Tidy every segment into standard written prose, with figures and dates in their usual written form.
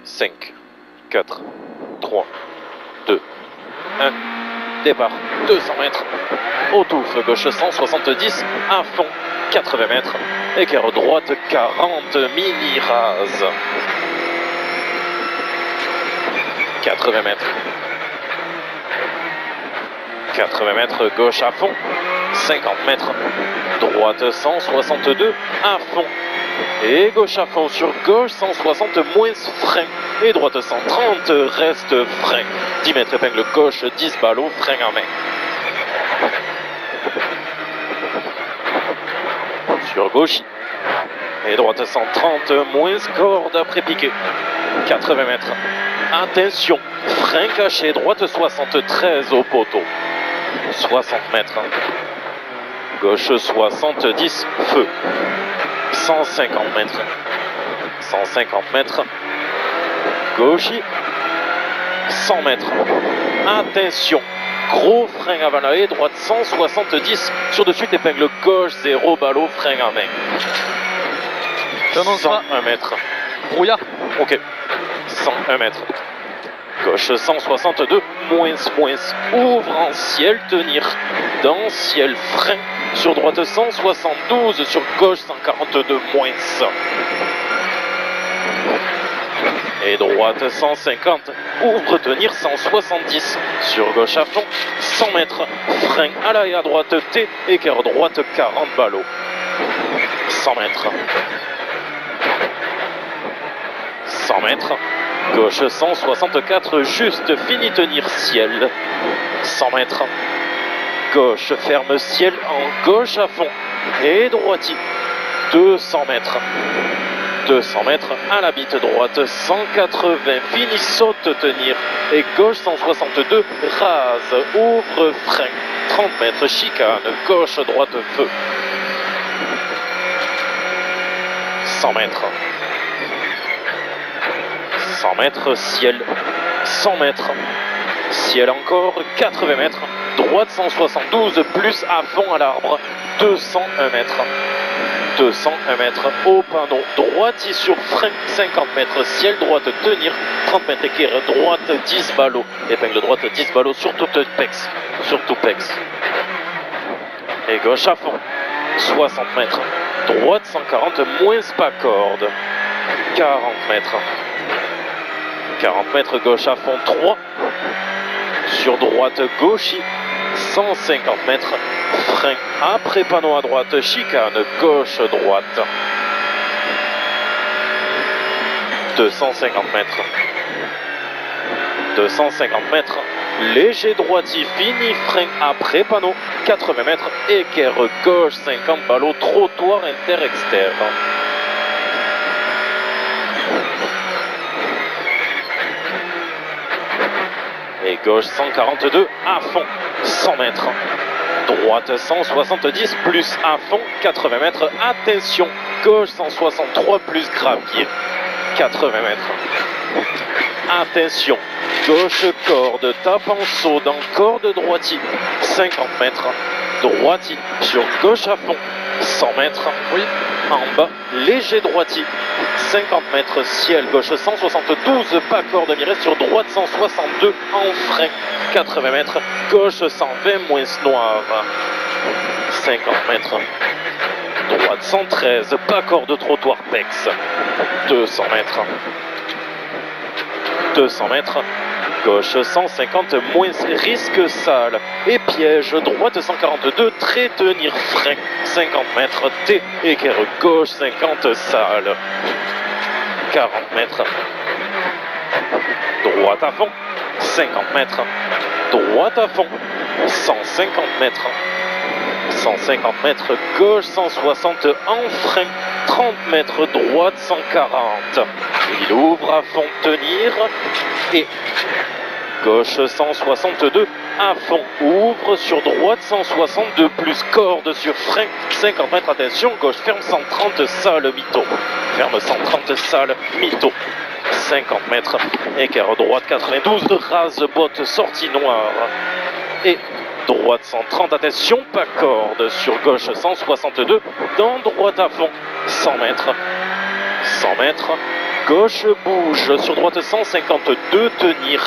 5, 4, 3, 2, 1. Départ, 200 mètres. Au touffle, gauche 170, à fond, 80 mètres. Équerre droite, 40, mini rase. 80 mètres. 80 mètres, gauche à fond, 50 mètres. Droite 162, à fond. Et gauche à fond sur gauche, 160 moins frein. Et droite 130, reste frein. 10 mètres épingle gauche, 10 ballots, frein en main. Sur gauche. Et droite 130, moins corde après piqué. 80 mètres. Attention, frein caché, droite 73 au poteau. 60 mètres. Gauche 70, feu. 150 mètres. 150 mètres. Gauche. 100 mètres. Attention. Gros frein avant la haie, droite 170. Sur de suite, épingle gauche, 0 ballot, frein en main. 101 mètres. Brouillard. Ok. 101 mètres. Gauche 162, moins. Ouvre en ciel, tenir. Dans ciel, frein. Sur droite 172, sur gauche 142, moins. Et droite 150, ouvre, tenir 170. Sur gauche à fond, 100 mètres. Frein à la et à droite T, équerre droite 40 ballots. 100 mètres. 100 mètres. Gauche 164, juste, fini tenir ciel. 100 mètres. Gauche, ferme ciel en gauche à fond. Et droiti. 200 mètres. 200 mètres à la bite droite, 180, fini, saute, tenir. Et gauche 162, rase, ouvre, frein. 30 mètres, chicane, gauche, droite, feu. 100 mètres. 100 mètres, ciel. 100 mètres. Ciel encore, 80 mètres. Droite 172, plus à fond à l'arbre. 201 mètres. 201 mètres au panneau. Droite sur frein, 50 mètres. Ciel droite, tenir. 30 mètres équerre. Droite, 10 ballots. Épingle droite, 10 ballots sur toute pex. Surtout pex. Et gauche à fond. 60 mètres. Droite 140, moins pas corde. 40 mètres. 40 mètres, gauche à fond, 3. Sur droite, gauche, 150 mètres. Frein après panneau à droite, chicane, gauche, droite. 250 mètres. 250 mètres. Léger droiti, fini, frein après panneau. 80 mètres, équerre gauche, 50 ballots, trottoir inter-externe. Et gauche 142, à fond, 100 mètres. Droite 170, plus à fond, 80 mètres. Attention, gauche 163, plus gravier, 80 mètres. Attention, gauche corde, tape en saut dans corde droiti, 50 mètres. Droiti, sur gauche à fond, 100 mètres. Oui, en bas, léger droiti. 50 mètres, ciel, gauche 172, pas corde, mirée sur droite 162, en frein, 80 mètres, gauche 120, moins noir, 50 mètres, droite 113, pas corde, trottoir, pex, 200 mètres, 200 mètres, gauche 150, moins risque sale, et piège, droite 142, trait, tenir, frein, 50 mètres, T, équerre gauche 50, sale. 40 mètres. Droite à fond, 50 mètres. Droite à fond, 150 mètres. 150 mètres, gauche 160 en frein, 30 mètres, droite 140. Il ouvre à fond, tenir, et gauche 162, à fond, ouvre sur droite 162, plus corde sur frein, 50 mètres, attention, gauche ferme 130, sale, mytho. Ferme 130, sale, mytho. 50 mètres, équerre droite 92, rase, botte, sortie noire. Et droite 130, attention, pas corde, sur gauche 162, dans droite à fond, 100 mètres. 100 mètres, Gauche bouge, sur droite 152, tenir.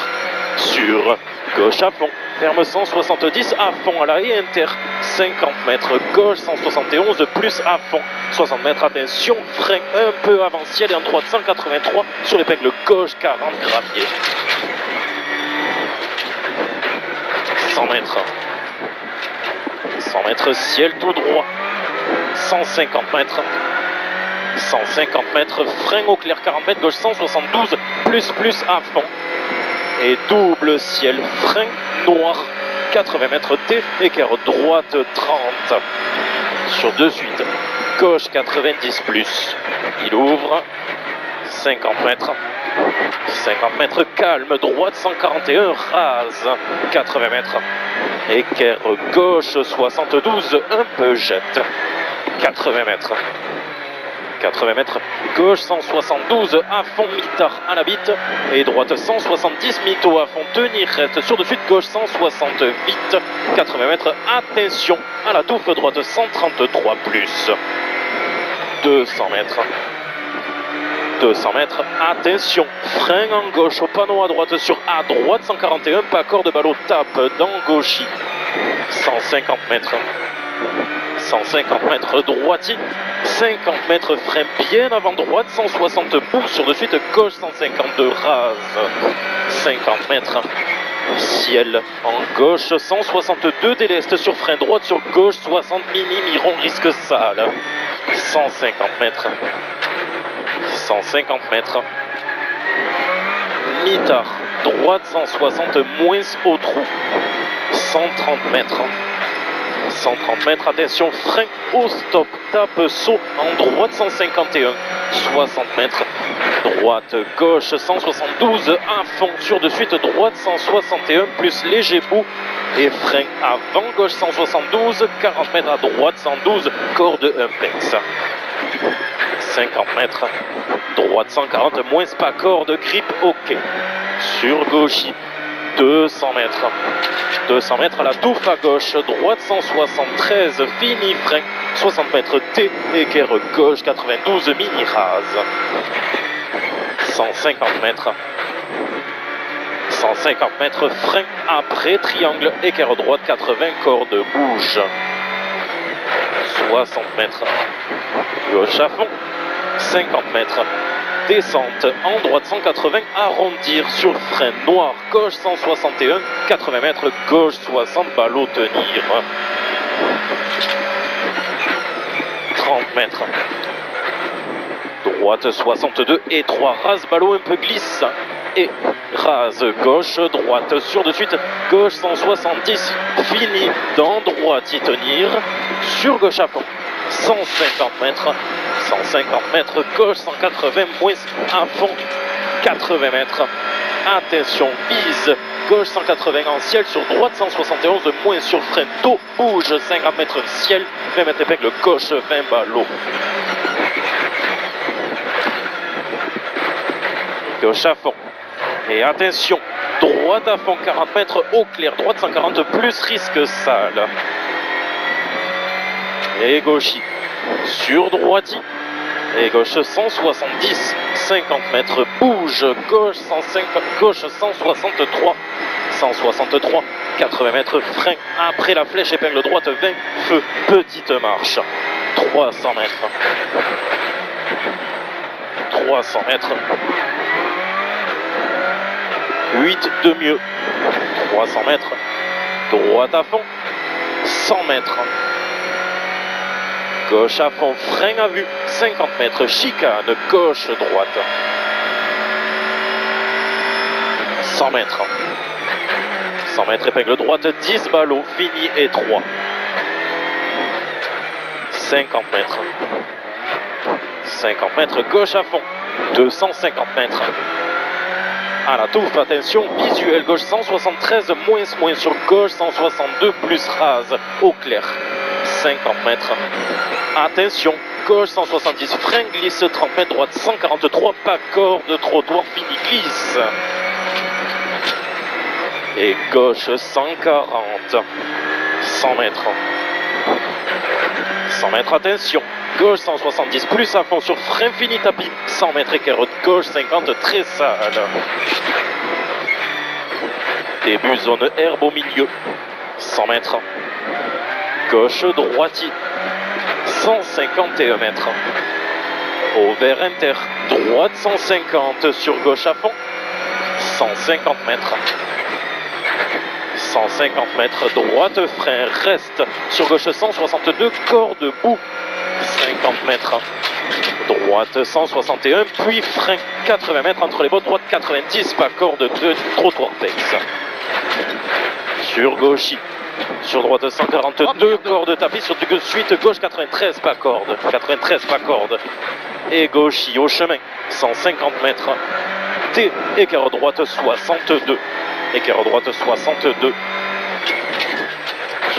Sur gauche à fond, ferme 170 à fond à la et inter. 50 mètres, gauche 171 plus à fond. 60 mètres, attention, frein un peu avant ciel et en droite 183 sur l'épingle gauche 40 graviers. 100 mètres. 100 mètres, ciel tout droit. 150 mètres. 150 mètres, frein au clair 40 mètres, gauche 172, plus à fond. Et double ciel, frein noir, 80 mètres T, écart droite 30. Sur deux suites, gauche 90 plus. Il ouvre, 50 mètres. 50 mètres calme, droite 141, rase, 80 mètres. Équerre gauche 72, un peu jette, 80 mètres. 80 mètres, gauche 172, à fond mitard à la bite, et droite 170, mytho à fond, tenir, reste sur de suite, gauche 168, 80 mètres, attention, à la touffe, droite 133 plus, 200 mètres. 200 mètres, attention, frein en gauche au panneau à droite sur à droite 141, pas corde ballot tape dans gauchis, 150 mètres, 150 mètres droiti, 50 mètres frein bien avant droite, 160 pouces sur de suite, gauche 152 rase, 50 mètres, ciel en gauche 162 déleste sur frein droite sur gauche 60 mini miron risque sale, 150 mètres. 150 mètres. Mitard, droite 160, moins au trou. 130 mètres. 130 mètres, attention, frein au stop, tape saut en droite 151. 60 mètres. Droite, gauche 172, à fond sur de suite, droite 161, plus léger bout. Et frein avant, gauche 172, 40 mètres à droite 112, corde impex. 50 mètres, droite 140, moins pas corde, grip, ok. Sur gauchis, 200 mètres. 200 mètres à la touffe à gauche, droite 173, fini frein, 60 mètres T, équerre gauche 92, mini rase. 150 mètres. 150 mètres, frein après triangle, équerre droite 80, corde bouge. 60 mètres, gauche à fond. 50 mètres, descente en droite 180, arrondir sur frein noir, gauche 161, 80 mètres, gauche 60, ballot tenir. 30 mètres, droite 62 et 3 rase, ballot un peu glisse. Et rase gauche, droite sur de suite, gauche 170, fini dans droite y tenir, sur gauche à fond, 150 mètres, 150 mètres, gauche 180, moins à fond, 80 mètres, attention, vise, gauche 180 en ciel, sur droite 171, moins sur frein, dos, bouge, 50 mètres ciel, 20 mètres épingle, gauche 20 ballot. Gauche à fond. Et attention, droite à fond 40 mètres au clair, droite 140 plus risque sale. Et gauchis, sur droiti, et gauche 170, 50 mètres, bouge, gauche 150, gauche 163, 163, 80 mètres, frein, après la flèche, épingle droite 20, feu, petite marche, 300 mètres, 300 mètres, 8 de mieux, 300 mètres, droite à fond, 100 mètres, gauche à fond, frein à vue, 50 mètres, chicane, gauche, droite, 100 mètres, 100 mètres, épingle droite, 10 ballots, fini et 3, 50 mètres, 50 mètres, gauche à fond, 250 mètres, à la touffe, attention, visuel, gauche 173, moins sur gauche 162, plus rase, au clair, 50 mètres, attention, gauche 170, frein glisse, 30 mètres, droite 143, pas corde, trottoir, fini, glisse, et gauche 140, 100 mètres, 100 mètres, attention, gauche 170 plus à fond sur frein fini tapis, 100 mètres écart gauche 50 très sale. Début zone herbe au milieu, 100 mètres. Gauche droiti, 151 mètres. Au vert inter, droite 150 sur gauche à fond, 150 mètres. 150 mètres, droite frein, reste sur gauche 162, corps debout, 50 mètres. Droite 161, puis frein 80 mètres entre les bottes, droite 90, pas corde de trottoir pex. Sur gauche, sur droite 142, corde de tapis, sur du suite gauche 93, pas corde, 93 pas corde. Et gauche au chemin, 150 mètres. T, écart droite 62, écart droite 62.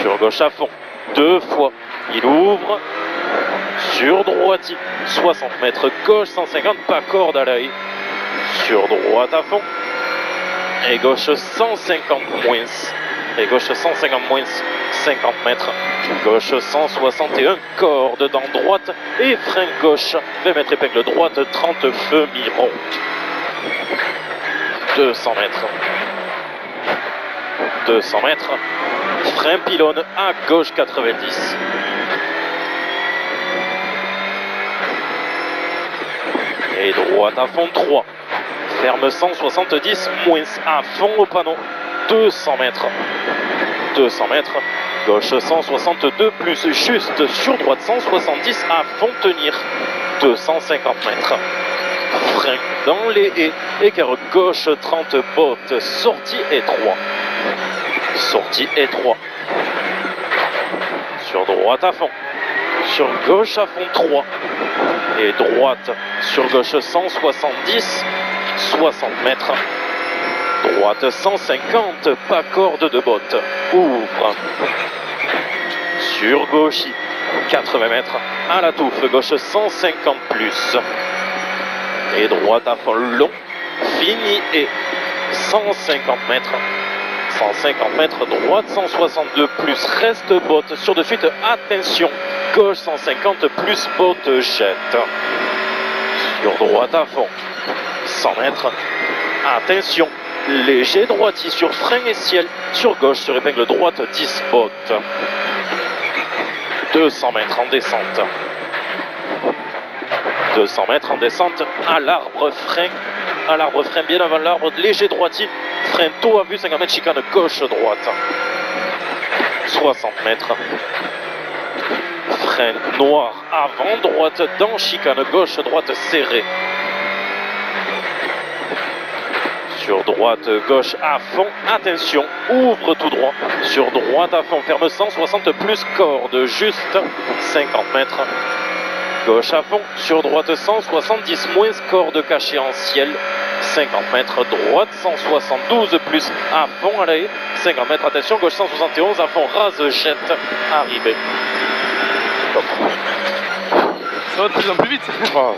Sur gauche à fond, 2 fois, il ouvre. Sur droite, 60 mètres, gauche 150, pas corde à l'œil. Sur droite à fond. Et gauche 150 moins. Et gauche 150 moins, 50 mètres. Gauche 161, corde dans droite. Et frein gauche, 20 mètres épingle droite, 30 feu mi-rond. 200 mètres. 200 mètres. Frein pylône à gauche 90. Et droite à fond 3. Ferme 170, moins à fond au panneau. 200 mètres. 200 mètres. Gauche 162, plus juste sur droite 170 à fond tenir. 250 mètres. Frein dans les haies. Écart gauche 30 bottes. Sortie étroit. Sortie étroit. Sur droite à fond. Sur gauche à fond 3. Et droite sur gauche 170, 60 mètres. Droite 150, pas corde de botte. Ouvre. Sur gauche, 80 mètres. À la touffe, gauche 150 plus. Et droite à fond long. Fini et 150 mètres. 150 mètres, droite 162 plus, reste botte, sur de suite, attention, gauche 150 plus, botte jette, sur droite à fond, 100 mètres, attention, léger droitier sur frein et ciel, sur gauche sur épingle droite, 10 bottes, 200 mètres en descente, 200 mètres en descente, à l'arbre frein bien avant l'arbre, léger droitier, frein tôt à vue, 50 mètres, chicane gauche-droite, 60 mètres, frein noir avant droite, dans chicane gauche-droite serré, sur droite gauche à fond, attention, ouvre tout droit, sur droite à fond, ferme 160 plus corde, juste 50 mètres, gauche à fond, sur droite 170 moins corde cachée en ciel, 50 mètres, droite 172 plus à fond à la haie, 50 mètres, attention, gauche 171 à fond, rase, jette, arrivé. Ça va de plus en plus vite. Oh.